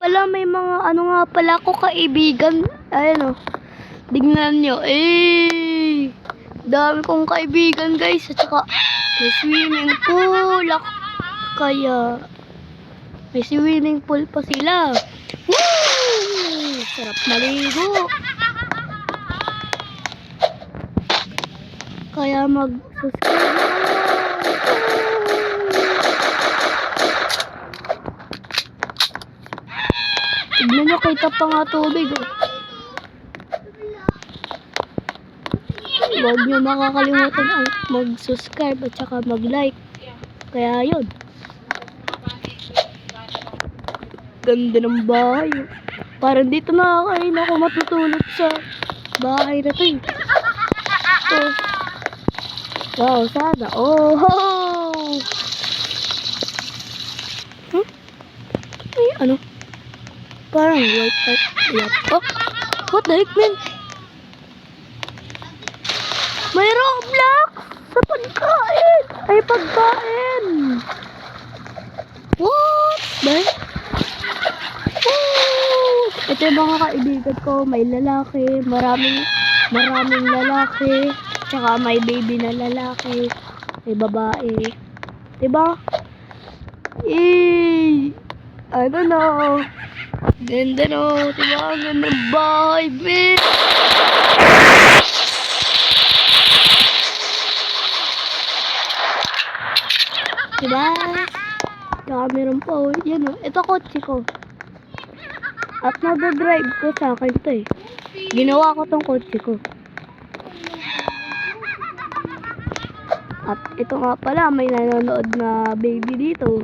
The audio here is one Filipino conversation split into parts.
Pala may mga ano nga pala ako kaibigan. Ayan o. Tignan nyo. Dami kong kaibigan guys. At saka may swimming pool. Kaya may swimming pool pa sila. Woo! Sarap maligo. Kaya mag-subscribe na kayo. Tignan nyo, kita pa nga tubig. Huwag nyo makakalimutan ang mag-subscribe at saka mag-like. Kaya yun. Ganda ng bahay. Parang dito na ako matutulog sa bahay na to. Wow, sana. Oh! Ay, ano? Parang white laptop. What the heck, man? May Roblox sa pagkain. Ay, pagkain. What the heck? Ito yung mga kaibigan ko. May lalaki. Maraming lalaki. Tsaka may baby na lalaki. May babae. Diba? I don't know. Ganda no. Diba? Ang ganda ng bahay, man. Diba? Tsaka meron pa. Yan o. Ito kotse ko. At nag-drive ko sa akin ito eh. Ginawa ko tong kotse ko. At ito nga pala, may nanonood na baby dito.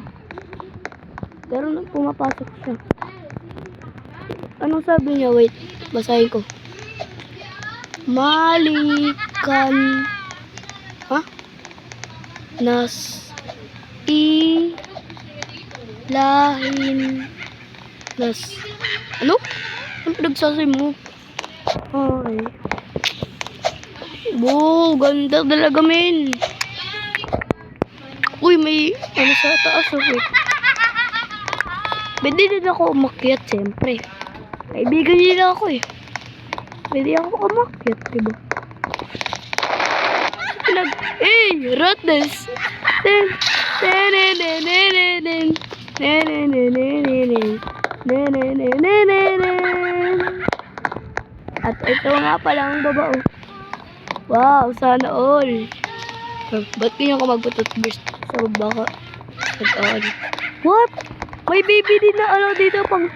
Pero nung pumapasok siya. Anong sabi niya? Wait, basahin ko. Malikan. Ha? Lahin. Ano? Ano pinagsasabi mo? Okay. Wow, ganda talaga, men. Uy, may ano sa taas. Wait. Pwede din ako umakyat, siyempre. Kaibigan nila ako eh. Pwede ako umakyat, diba? Ratness. At ito nga pala ang baba. Wow, sana all. Ba't ganyan ko magpatutburst sa baba ka? What? May baby din na ano dito pang